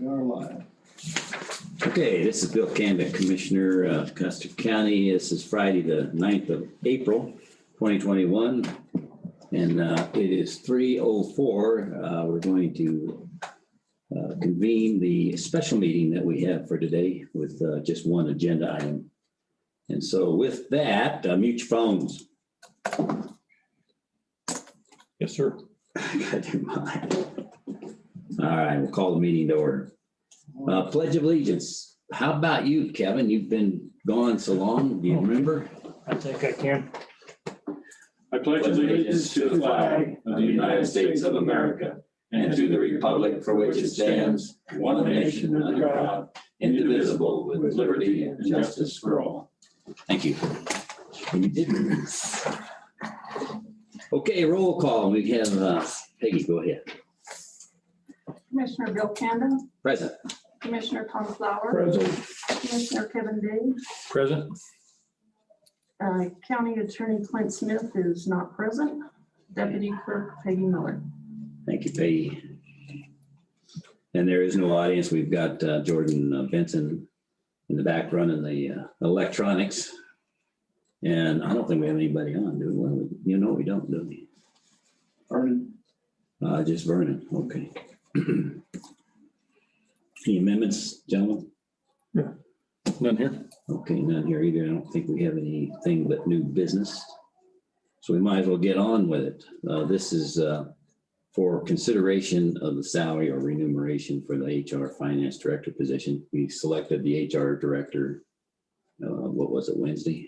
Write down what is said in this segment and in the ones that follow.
We are live. Okay, this is Bill Camden, Commissioner of Custer County. This is Friday, the 9th of April, 2021. And it is 3:04. We're going to convene the special meeting that we have for today with just one agenda item. And so with that, mute your phones. Yes, sir. I gotta do mine. All right, we'll call the meeting to order. Pledge of Allegiance. How about you, Kevin? You've been gone so long. Do you remember? I think I can. I pledge allegiance to the flag of the United States of America and to the republic for which it stands, one nation under God, indivisible, with liberty and justice for all. Thank you. And you did. Okay, roll call. We have Peggy, go ahead. Commissioner Bill Camden, Present. Commissioner Tom Flower, Present. Commissioner Kevin Day, Present. County Attorney Clint Smith is not present. Deputy Clerk Peggy Miller. Thank you, Peggy. And there is no audience. We've got Jordan Benson in the back running the electronics. And I don't think we have anybody on, do we? Well, you know we don't, do we? Vernon. Just Vernon, okay. Any amendments, gentlemen? None here. Okay, none here either. I don't think we have anything but new business. So we might as well get on with it. This is for consideration of the salary or remuneration for the HR Finance Director position. We selected the HR Director, what was it, Wednesday?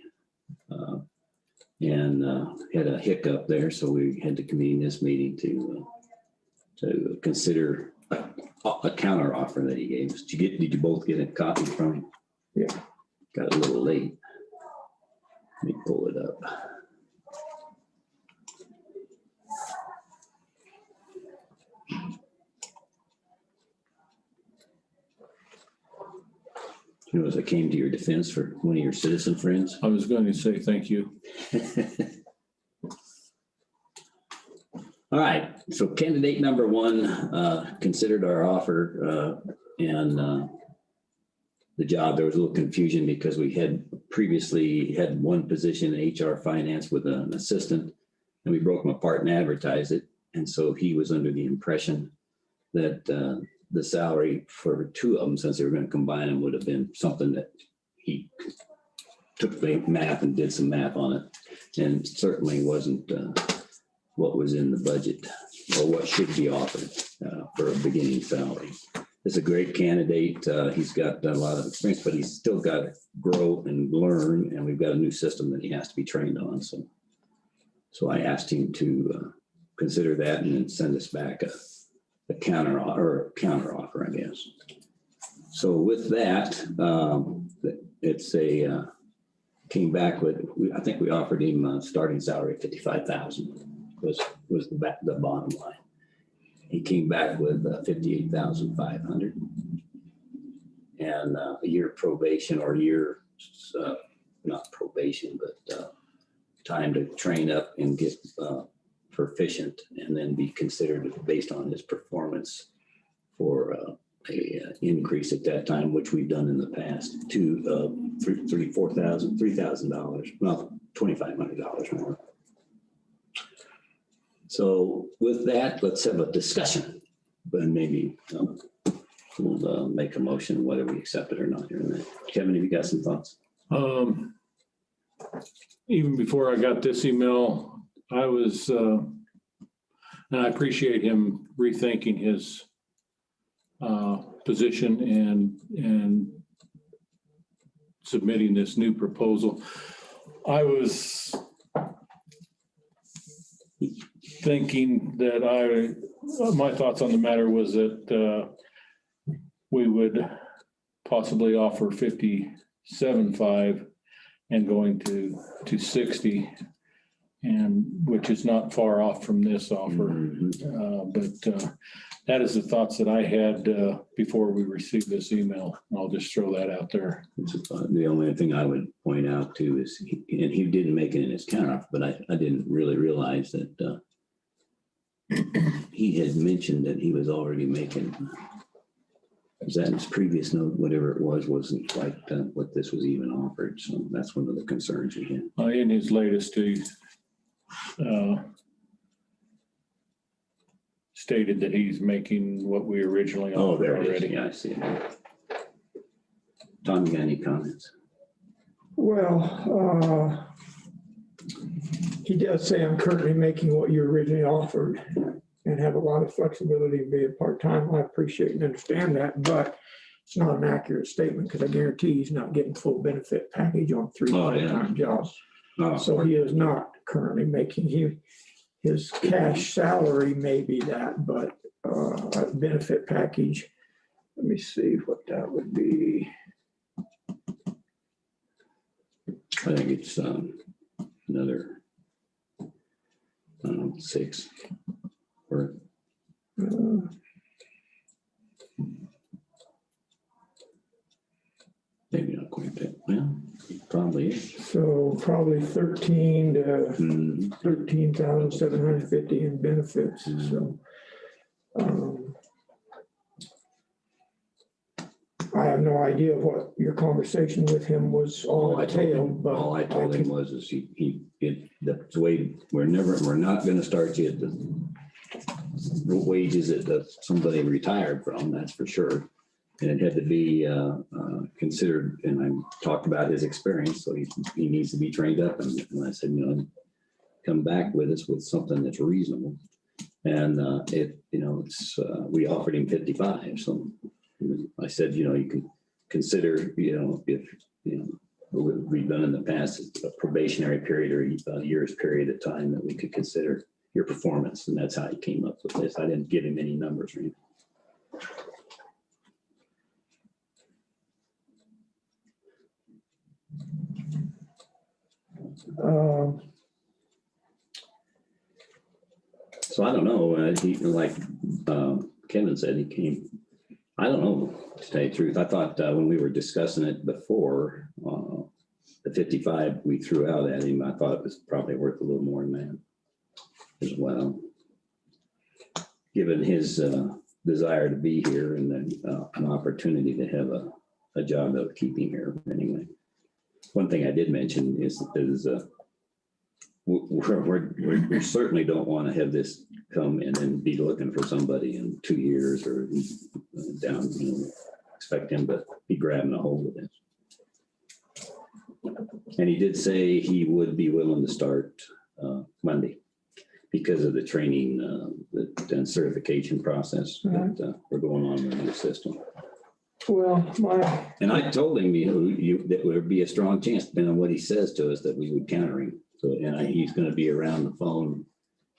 And had a hiccup there, so we had to convene this meeting to consider a counter offer that he gave us. Did you both get a copy from him? Yeah. Got a little late. Let me pull it up. You know, as I came to your defense for one of your citizen friends. I was going to say thank you. All right, so candidate number one considered our offer and the job. There was a little confusion because we had previously had one position in HR finance with an assistant, and we broke them apart and advertised it. And so he was under the impression that the salary for two of them, since they were going to combine them, would have been something that he took the math and did some math on it, and certainly wasn't what was in the budget or what should be offered for a beginning salary. It's a great candidate. He's got a lot of experience, but he's still got to grow and learn, and we've got a new system that he has to be trained on. So I asked him to consider that and then send us back a counter offer, I guess. So with that, it's came back with, I think we offered him a starting salary of $55,000 was the bottom line. He came back with $58,500 and a year probation or year, not probation, but time to train up and get proficient, and then be considered based on his performance for a increase at that time, which we've done in the past to $3,000, well, $2,500 more. So with that, let's have a discussion, but maybe we'll make a motion whether we accept it or not here in a minute. Kevin, have you got some thoughts? Even before I got this email, I was, and I appreciate him rethinking his position and submitting this new proposal. I was thinking that my thoughts on the matter was that we would possibly offer 57.5 and going to 60, and which is not far off from this offer. But that is the thoughts that I had before we received this email. I'll just throw that out there. The only thing I would point out too is, and he didn't make it in his counteroffer, but I didn't really realize that he had mentioned that he was already making Is that his previous note, whatever it was, wasn't quite what this was even offered. So that's one of the concerns we had. In his latest, he stated that he's making what we originally Oh, offered there it is. already. Yeah, I see it. Tom, you got any comments? Well, he does say I'm currently making what you originally offered and have a lot of flexibility to be a part-time. I appreciate and understand that, but it's not an accurate statement because I guarantee he's not getting full benefit package on 3 Oh, yeah. part-time jobs. Oh, So he is not currently making, his cash salary may be that, but benefit package, let me see what that would be. I think it's another 6 or maybe not quite that. Well, it probably is. So probably 13 to Mm, 13,750 in benefits, so. I have no idea what your conversation with him was all entailed, but. all I told him was that's the way, we're not gonna start you at the wages that somebody retired from, that's for sure. And it had to be considered, and I talked about his experience, so he needs to be trained up. And I said, come back with us with something that's reasonable. And we offered him 55. So I said, you can consider, if, what we've done in the past, a probationary period or a year's period of time that we could consider your performance. And that's how he came up with this. I didn't give him any numbers or anything. So I don't know. Kevin said, he came. I don't know, to tell you the truth. I thought when we were discussing it before, the 55 we threw out at him, I thought it was probably worth a little more than that as well. Given his desire to be here and then an opportunity to have a job that would keep him here anyway. One thing I did mention is we certainly don't want to have this come in and be looking for somebody in 2 years or down, expect him to be grabbing a hold of this. And he did say he would be willing to start Monday because of the training and certification process that we're going on with the system. Well, And I told him, that would be a strong chance, depending on what he says to us, that we would counter him. So, and he's going to be around the phone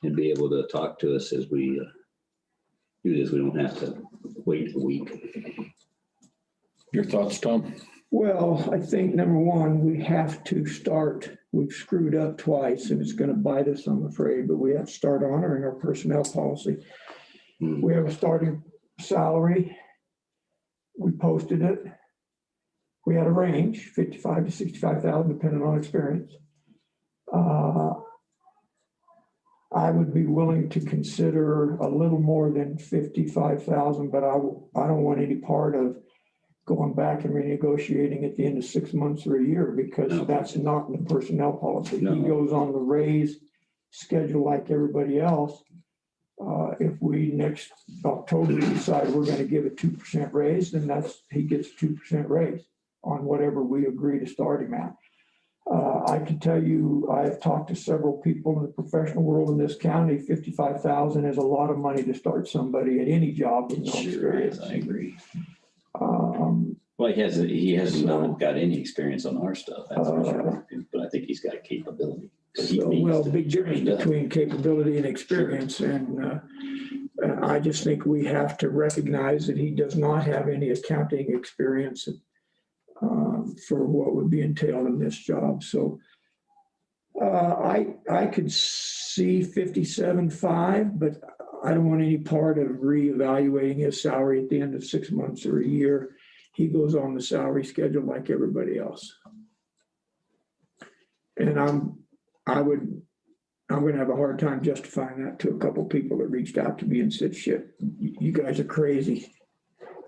and be able to talk to us as we do this. We don't have to wait a week. Your thoughts, Tom? well, I think number one, we have to start, we've screwed up twice and it's going to bite us, I'm afraid, but we have to start honoring our personnel policy. We have a starting salary. We posted it. We had a range, 55 to 65,000, depending on experience. I would be willing to consider a little more than 55,000, but I don't want any part of going back and renegotiating at the end of 6 months or a year, because that's not in the personnel policy. No. He goes on the raise schedule like everybody else. If we next October decide we're going to give a 2% raise, then he gets a 2% raise on whatever we agree to start him at. I can tell you, I've talked to several people in the professional world in this county. 55,000 is a lot of money to start somebody at any job with no experience. I agree. Well, he hasn't got any experience on our stuff, that's for sure. But I think he's got a capability. Big difference between capability and experience. And I just think we have to recognize that he does not have any accounting experience for what would be entailed in this job. So I could see 57.5, but I don't want any part of reevaluating his salary at the end of 6 months or a year. He goes on the salary schedule like everybody else. And I'm going to have a hard time justifying that to a couple of people that reached out to me and said, shit, you guys are crazy.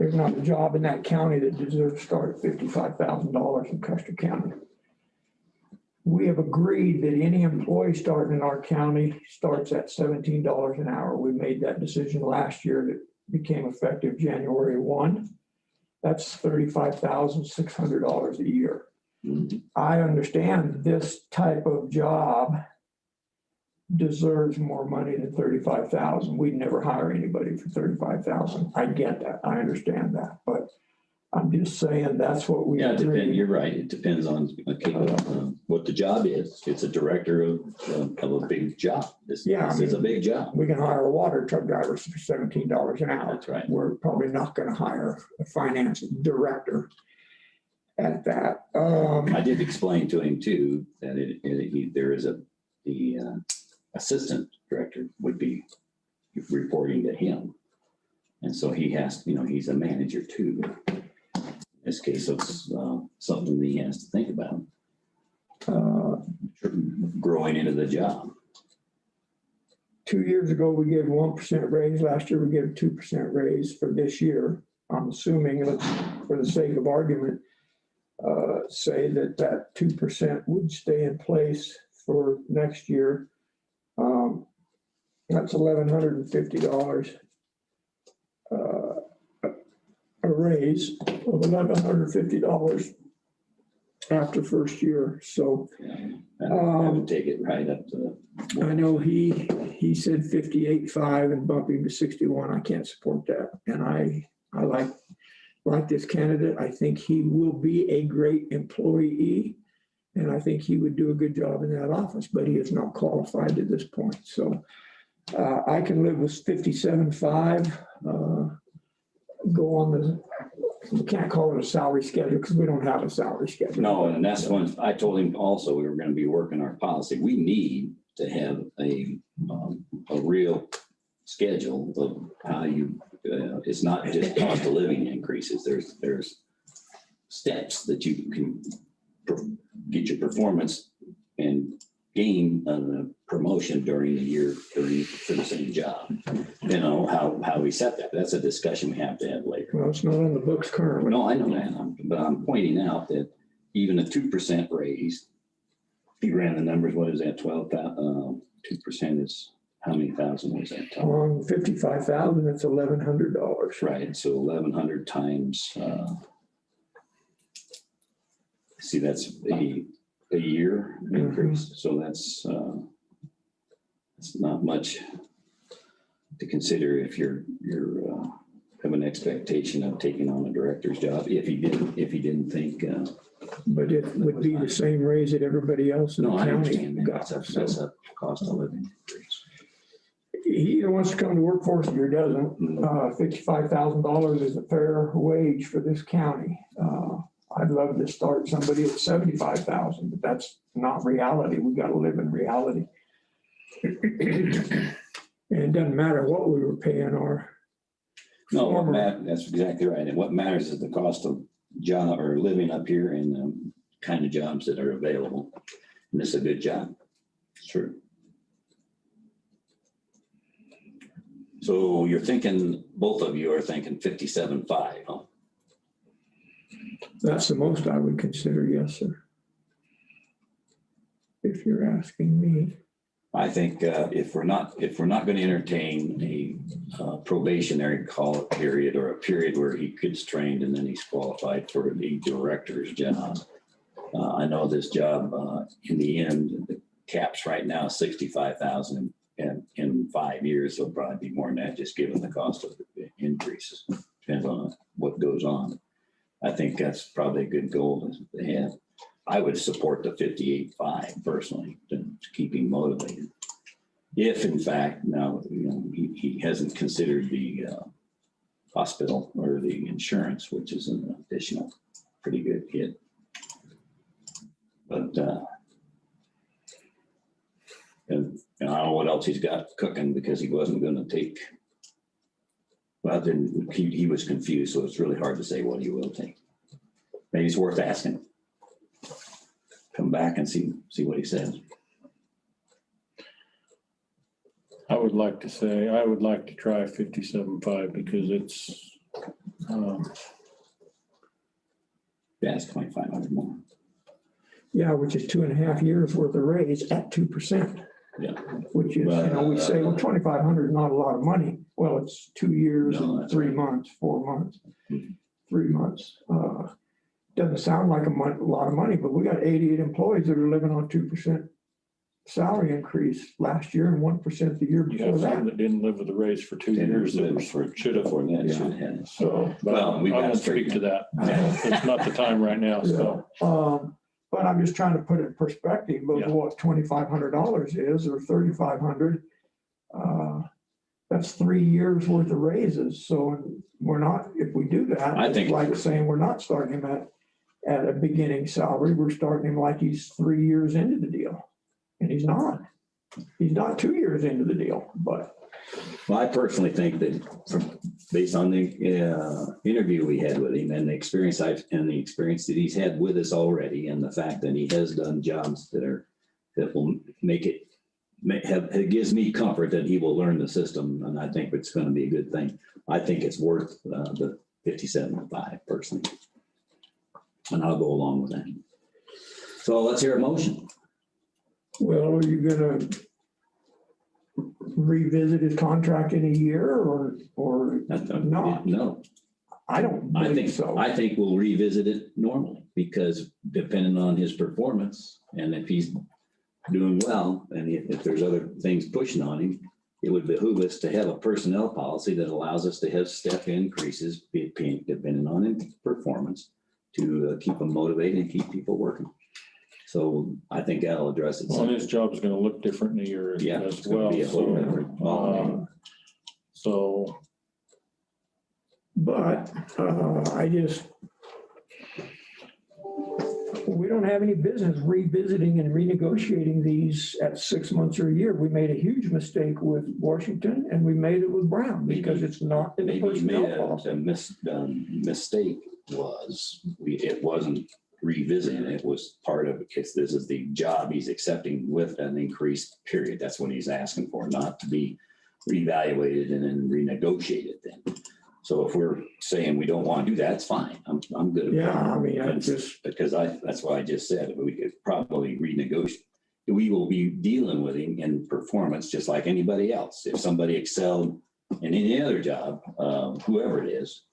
there's not a job in that county that deserves to start at $55,000 in Custer County. We have agreed that any employee starting in our county starts at $17 an hour. We made that decision last year that became effective January 1. That's $35,600 a year. I understand this type of job deserves more money than $35,000. We'd never hire anybody for $35,000. I get that. I understand that, but I'm just saying that's what we. Yeah, it depends. You're right. It depends on what the job is. It's a director of a big job. This is a big job. We can hire a water truck driver for $17 an hour. That's right. We're probably not going to hire a finance director at that. I did explain to him too that there is the assistant director would be reporting to him. And so he has, he's a manager too. In this case, it's something that he has to think about. Growing into the job. 2 years ago, we gave 1% raise. Last year, we gave a 2% raise for this year. I'm assuming, for the sake of argument, say that 2% would stay in place for next year. That's $1,150. A raise of $1,150 after first year. So I would take it right up to. I know he said 58.5 and bump him to 61. I can't support that. And I like this candidate. I think he will be a great employee. And I think he would do a good job in that office, but he is not qualified at this point. So I can live with 57.5. Go on we can't call it a salary schedule because we don't have a salary schedule. No, and that's when I told him also we were going to be working our policy. We need to have a real schedule of how you. It's not just cost of living increases. There's steps that you can get your performance and gain a promotion during the year for the same job. How we set that. That's a discussion we have to have later. Well, it's not on the books currently. No, I know that, but I'm pointing out that even a 2% raise, he ran the numbers, what is that, 12,000? 2% is, how many thousand was that? On 55,000, it's $1,100. Right, so 1,100 times, see, that's a year increase. So that's not much to consider if you're have an expectation of taking on a director's job. If he didn't think. But it would be the same raise that everybody else in the I county understand that. got. That's a cost of living increase. He either wants to come to work for us or he doesn't. $55,000 is a fair wage for this county. I'd love to start somebody at $75,000, but that's not reality. We got to live in reality. And it doesn't matter what we were paying our. No, that's exactly right. And what matters is the cost of job or living up here and the kind of jobs that are available. And this is a good job. Sure. So you're thinking, both of you are thinking 57.5, huh? That's the most I would consider, yes, sir. If you're asking me. I think if we're not going to entertain a probationary call period or a period where he gets trained and then he's qualified for the director's job. I know this job in the end, the cap's right now 65,000, and in 5 years it'll probably be more than that, just given the cost of the increases. Depends on what goes on. I think that's probably a good goal to have. I would support the 58.5 personally to keep him motivated. If in fact, now, he hasn't considered the hospital or the insurance, which is an additional pretty good hit. But and I don't know what else he's got cooking because he wasn't going to take. Well, then he was confused, so it's really hard to say what he will take. Maybe it's worth asking. Come back and see what he says. I would like to try 57.5 because That's 2,500 more. Yeah, which is 2.5 years worth of raise at 2%. Yeah. Which is, we say, well, 2,500 is not a lot of money. Well, it's 2 years No, and that's 3 right. months, 4 months, Mhm. 3 months. Doesn't sound like a lot of money, but we got 88 employees that are living on 2% salary increase last year and 1% the year You before have some that. that didn't live with the raise for 2 years. Should have. Before that, Yeah. should have had it. So, Well, we I got won't straight. speak to that. Yeah. It's not the time right now, so. but I'm just trying to put it in perspective Yeah. of what $2,500 is or 3,500. That's 3 years worth of raises. So we're not, if we do that, I think it's like saying we're not starting him at a beginning salary. We're starting him like he's 3 years into the deal. And he's not. He's not 2 years into the deal, but Well, I personally think that based on the interview we had with him and the experience that he's had with us already, and the fact that he has done jobs that will make it, it gives me comfort that he will learn the system, and I think it's going to be a good thing. I think it's worth the 57.5 personally, and I'll go along with that. So let's hear a motion. well, are you gonna revisit his contract in a year or not? No. I don't I believe think so. I think we'll revisit it normally, because depending on his performance, and if he's doing well, and if there's other things pushing on him, it would behoove us to have a personnel policy that allows us to have step increases depending on his performance, to keep them motivated and keep people working. So I think that'll address it. Well, his job is gonna look different in a year Yeah, as it's gonna well, be a whole different ballgame. so. But we don't have any business revisiting and renegotiating these at 6 months or a year. We made a huge mistake with Washington and we made it with Brown because it's not in the Maybe you made personnel policy. a mistake it wasn't revisiting, it was part of, this is the job he's accepting with an increased period. That's what he's asking for, not to be reevaluated and then renegotiated then. So if we're saying we don't want to do that, it's fine. I'm good. Yeah, I mean, I just, Because that's why I just said, we could probably renegotiate. We will be dealing with him in performance just like anybody else. If somebody excelled in any other job, whoever it is,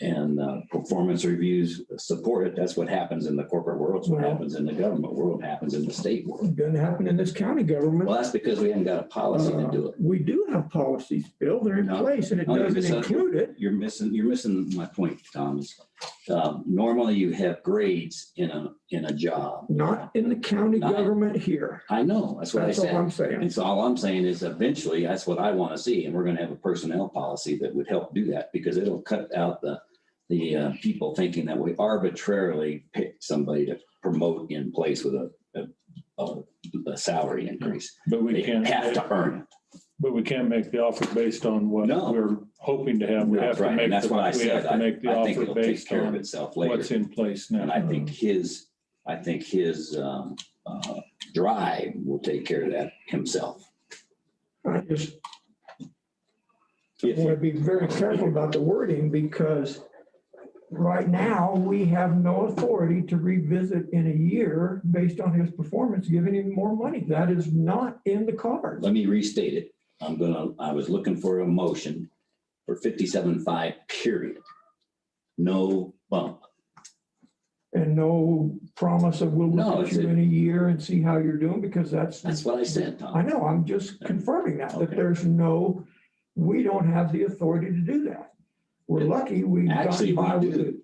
and performance reviews support it. That's what happens in the corporate world. It's what happens in the government world, happens in the state world. it doesn't happen in this county government. Well, that's because we haven't got a policy to do it. We do have policies, Bill, they're in No. place and it No, doesn't include it. You're missing my point, Thomas. Normally you have grades in a job. Not in the county Not- government here. I know, that's what I That's all said. I'm saying. And so all I'm saying is eventually, that's what I want to see. And we're going to have a personnel policy that would help do that, because it'll cut out the people thinking that we arbitrarily pick somebody to promote in place with a salary increase. But we They can't, have to earn it. but we can't make the offer based on what No. we're hoping to have. We have That's to right. make, And that's the- why I we have said, to make the I think offer it'll take based care of on itself what's later. in place And now. I think his drive will take care of that himself. I just want to be very careful about the wording because right now we have no authority to revisit in a year based on his performance, giving him more money. That is not in the cards. Let me restate it. I was looking for a motion for 57.5 period. No bump. And no promise of we'll No, look at it's you a- in a year and see how you're doing because that's what I said, Tom. I know, I'm just confirming that Okay. we don't have the authority to do that. We're lucky we've Actually, gotten by we with do. it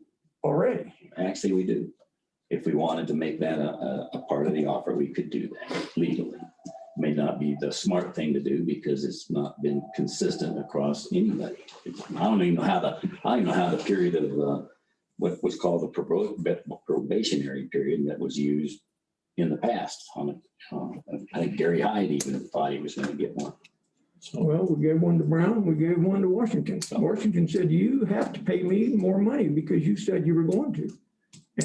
already. Actually, we do. If we wanted to make that a part of the offer, we could do that legally. May not be the smart thing to do because it's not been consistent across anybody. I don't even know how the period of what was called the probationary period that was used in the past. I think Gary Hyde even thought he was going to get one. Well, we gave one to Brown, we gave one to Washington. Washington said, you have to pay me more money because you said you were going to.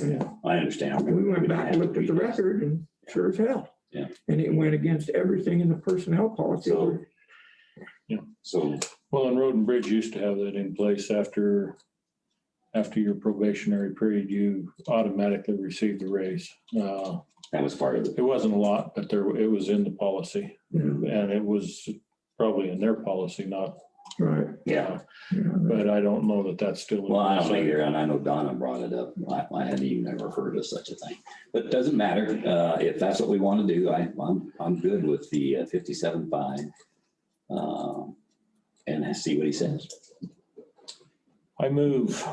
And I understand. we went back and looked at the record and sure as hell. Yeah. And it went against everything in the personnel policy. So- Yeah. So, Well, and Road and Bridge used to have that in place after your probationary period, you automatically received the raise. that was part of it. It wasn't a lot, but it was in the policy, and it was probably in their policy, not, Right. Yeah. but I don't know that that's still. in Well, I don't place. either, and I know Donna brought it up. I hadn't even ever heard of such a thing. But it doesn't matter. If that's what we want to do, I'm good with the 57.5. And I see what he says. I move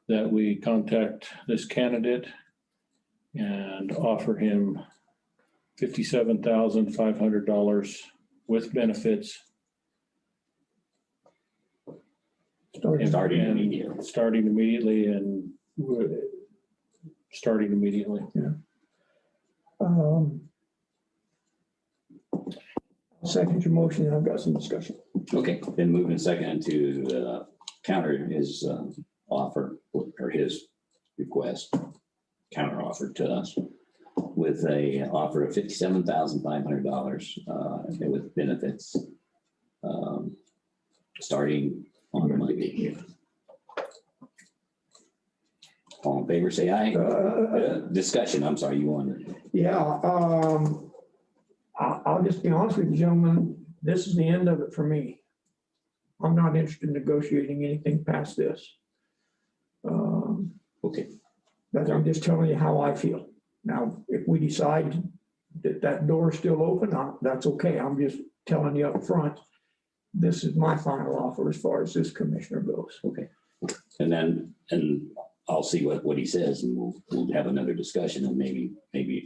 that we contact this candidate and offer him $57,500 with benefits. Starting And immediately. Starting immediately and starting immediately. Second your motion, and I've got some discussion. Okay, then moving second to counter his offer or his request, counter offer to us with a offer of $57,500 with benefits starting on Monday. All in favor, say aye. Discussion, I'm sorry, you wanted. Yeah, I'll just be honest with you, gentlemen, this is the end of it for me. I'm not interested in negotiating anything past this. Okay, But I'm just telling you how I feel. Now, if we decide that door is still open, that's okay. I'm just telling you up front, this is my final offer as far as this commissioner goes. okay. And I'll see what he says and we'll have another discussion and maybe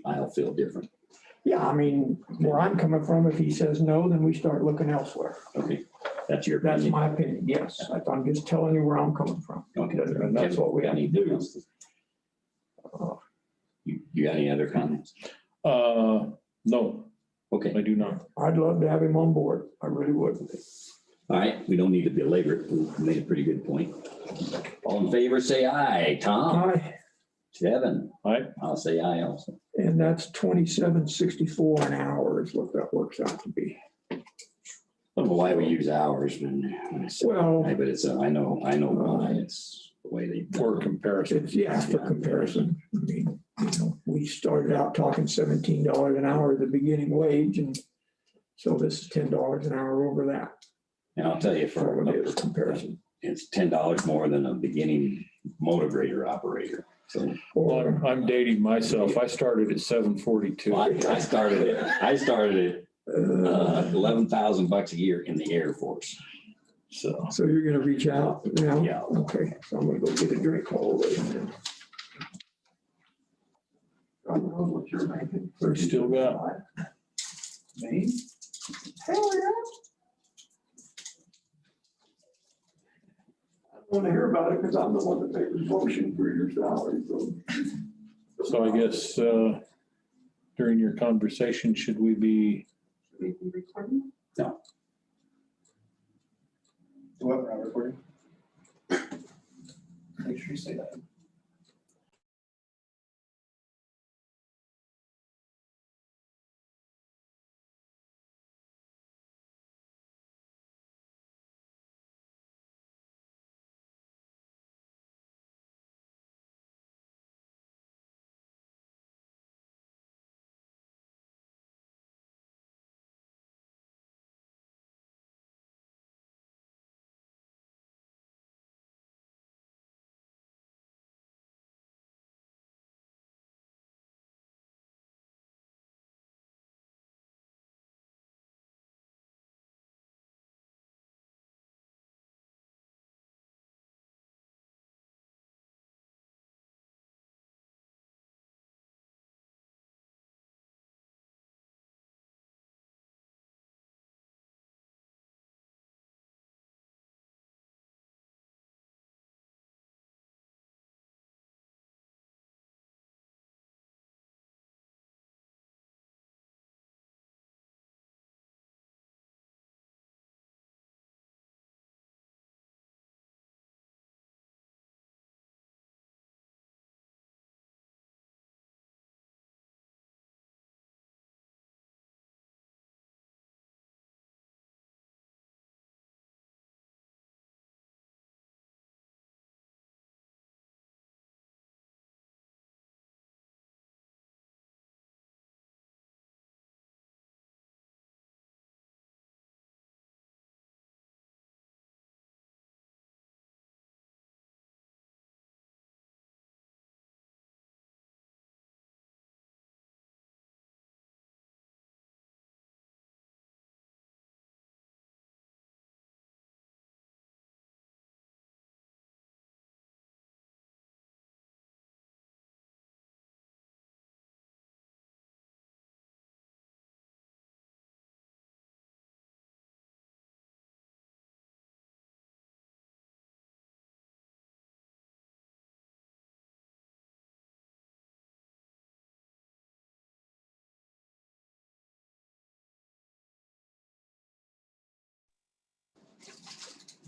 I'll feel different. Yeah, I mean, where I'm coming from, if he says no, then we start looking elsewhere. Okay, that's your That's opinion. my opinion, yes. I'm just telling you where I'm coming from. Okay. And that's what we have to do. You got any other comments? No, Okay, I do not. I'd love to have him on board. I really would. all right, we don't need to belabor it. We made a pretty good point. All in favor, say aye. Tom? Aye. Kevin? Aye. I'll say aye also. And that's $27.64 an hour is what that works out to be. I don't know why we use hours when Well, but it's, I know why. It's the way they. For comparison. it's, yeah, for comparison. I mean, we started out talking $17 an hour, the beginning wage, and so this is $10 an hour over that. And I'll tell you For for what it is comparison. it's $10 more than a beginning motor grader operator. So Well, I'm dating myself. I started at 742. I started at $11,000 a year in the Air Force. So So you're gonna reach out now? Yeah. Okay, so I'm gonna go get a drink while we're waiting. God knows what you're making. Still got- Me? Hell yeah. I don't want to hear about it because I'm the one that made the motion for your salary. So I guess during your conversation, should we be, We can record it. What, we're not recording? Make sure you say that.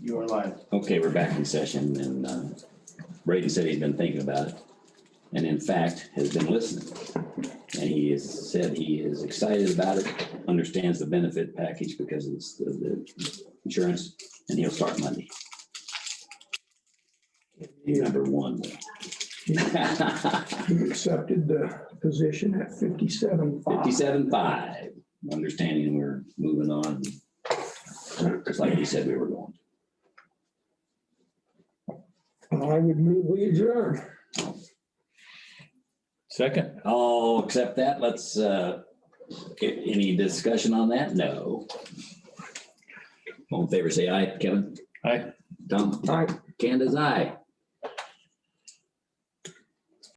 You are live. Okay, we're back in session and Brady said he's been thinking about it and in fact has been listening. And he has said he is excited about it, understands the benefit package because of the insurance, and he'll start Monday. Number one. He accepted the position at 57.5. 57.5, understanding we're moving on, just like he said we were going. I would move we adjourn. Second, I'll accept that. Let's, any discussion on that? No. All in favor, say aye. Kevin? aye. Tom? Aye. Candace, aye.